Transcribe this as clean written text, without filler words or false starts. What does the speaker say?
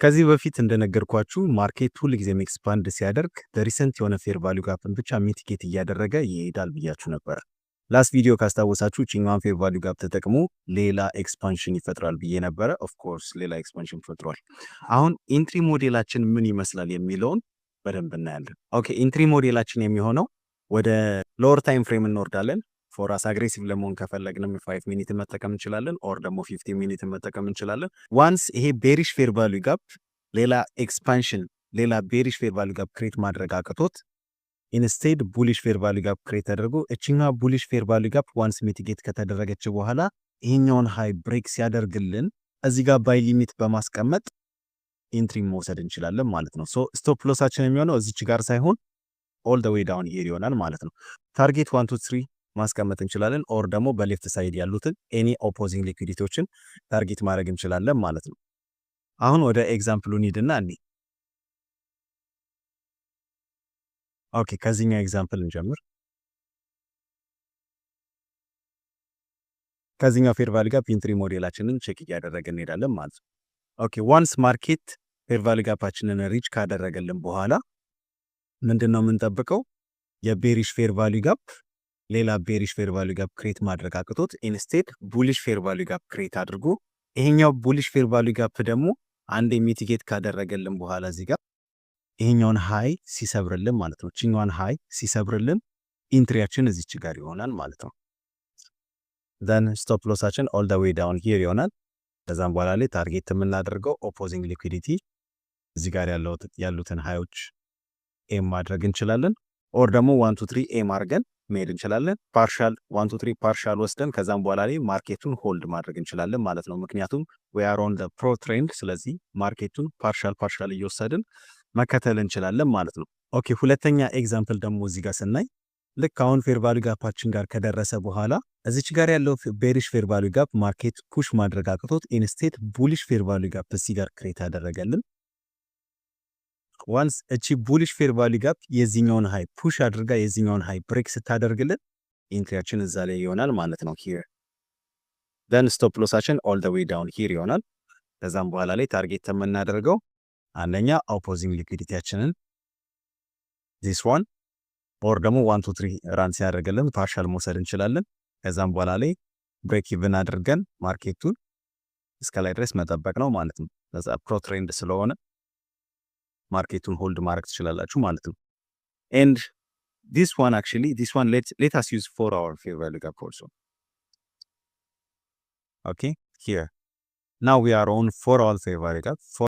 ከዚህ በፊት እንደነገርኳችሁ ማርኬት ሁል ጊዜም ኤክስፓንድ ሲያደርግ ሪሰንት የሆነ ፌር ቫልዩ ጋፕን ብቻ ሚቲጌት እያደረገ ይሄዳል ብያችሁ ነበር። ላስት ቪዲዮ ካስታወሳችሁ ቺኛዋን ፌር ቫልዩ ጋፕ ተጠቅሞ ሌላ ኤክስፓንሽን ይፈጥራል ብዬ ነበረ። ኦፍ ኮርስ ሌላ ኤክስፓንሽን ፈጥሯል። አሁን ኢንትሪ ሞዴላችን ምን ይመስላል የሚለውን በደንብ እናያለን። ኦኬ ኢንትሪ ሞዴላችን የሚሆነው ወደ ሎወር ታይም ፍሬም እንወርዳለን። ፎራስ አግሬሲቭ ለመሆን ከፈለግንም 5 ሚኒት መጠቀም እንችላለን፣ ኦር ደግሞ 15 ሚኒት መጠቀም እንችላለን። ዋንስ ይሄ ቤሪሽ ፌር ቫልዩ ጋፕ ሌላ ኤክስፓንሽን ሌላ ቤሪሽ ፌር ቫልዩ ጋፕ ክሬት ማድረግ አቅቶት ኢንስቴድ ቡሊሽ ፌር ቫልዩ ጋፕ ክሬት ተደርጎ እቺኛ ቡሊሽ ፌር ቫልዩ ጋፕ ዋንስ ሚቲጌት ከተደረገች በኋላ ይሄኛውን ሃይ ብሬክ ሲያደርግልን እዚህ ጋር ባይ ሊሚት በማስቀመጥ ኢንትሪ መውሰድ እንችላለን ማለት ነው። ሶ ስቶፕ ሎሳችን የሚሆነው እዚች ጋር ሳይሆን ኦል ዘ ዌይ ዳውን ሂር ይሆናል ማለት ነው። ታርጌት 1 2 3 ማስቀመጥ እንችላለን፣ ኦር ደግሞ በሌፍት ሳይድ ያሉትን ኤኒ ኦፖዚንግ ሊኩዊዲቲዎችን ታርጌት ማድረግ እንችላለን ማለት ነው። አሁን ወደ ኤግዛምፕሉ እንሂድና እኔ ኦኬ ከዚህኛው ኤግዛምፕል እንጀምር። ከዚህኛው ፌር ቫልዩ ጋፕ ኢንትሪ ሞዴላችንን ቼክ እያደረግን እንሄዳለን ማለት ነው። ኦኬ ዋንስ ማርኬት ፌር ቫልዩ ጋፓችንን ሪች ካደረገልን በኋላ ምንድነው የምንጠብቀው? የቤሪሽ ፌር ቫልዩ ጋፕ ሌላ ቤሪሽ ፌር ቫልዩ ጋፕ ክሬት ማድረግ አቅቶት ኢንስቴድ ቡሊሽ ፌር ቫልዩ ጋፕ ክሬት አድርጎ ይሄኛው ቡሊሽ ፌር ቫልዩ ጋፕ ደግሞ አንድ ሚቲጌት ካደረገልን በኋላ እዚህ ጋር ይሄኛውን ሃይ ሲሰብርልን ማለት ነው። ቺኛውን ሃይ ሲሰብርልን ኢንትሪያችን እዚች ጋር ይሆናል ማለት ነው። ዘን ስቶፕ ሎሳችን ኦል ዘ ዌይ ዳውን ሂር ይሆናል። ከዛም በኋላ ላይ ታርጌት የምናደርገው ኦፖዚንግ ሊኩዊዲቲ እዚህ ጋር ያሉትን ሃዮች ኤም ማድረግ እንችላለን፣ ኦር ደግሞ 1 2 3 ኤም አድርገን መሄድ እንችላለን። ፓርሻል 1 2 3 ፓርሻል ወስደን ከዛም በኋላ ላይ ማርኬቱን ሆልድ ማድረግ እንችላለን ማለት ነው። ምክንያቱም we are on the pro trend፣ ስለዚህ ማርኬቱን ፓርሻል እየወሰድን መከተል እንችላለን ማለት ነው። ኦኬ ሁለተኛ ኤግዛምፕል ደግሞ እዚህ ጋር ስናይ ልክ አሁን ፌር ቫልዩ ጋፓችን ጋር ከደረሰ በኋላ እዚች ጋር ያለው ቤሪሽ ፌር ቫልዩ ጋፕ ማርኬት ፑሽ ማድረግ አቅቶት ኢንስቴድ ቡሊሽ ፌር ቫልዩ ጋፕ እዚህ ጋር ክሬት ያደረገልን። ዋንስ እቺ ቡሊሽ ፌር ቫልዩ ጋፕ የዚህኛውን ሃይ ፑሽ አድርጋ የዚህኛውን ሃይ ብሬክ ስታደርግልን ኢንትሪያችን እዛ ላይ ይሆናል ማለት ነው። ሂር ደን ስቶፕ ሎሳችን ኦል ዘ ዌይ ዳውን ሂር ይሆናል። ከዛም በኋላ ላይ ታርጌት የምናደርገው አንደኛ ኦፖዚንግ ሊኩዊዲቲያችንን ዚስ ዋን ኦር ደግሞ 1 2 3 ራን ሲያደርግልን ፓርሻል መውሰድ እንችላለን። ከዛም በኋላ ላይ ብሬክ ኢቭን አድርገን ማርኬቱን እስከ ላይ ድረስ መጠበቅ ነው ማለት ነው። ለዛ ፕሮ ትሬንድ ስለሆነ ማርኬቱን ሆልድ ማድረግ ትችላላችሁ ማለት ነው። and this one let us use for our fair value gap also. Okay, here now we are on for all fair value gap.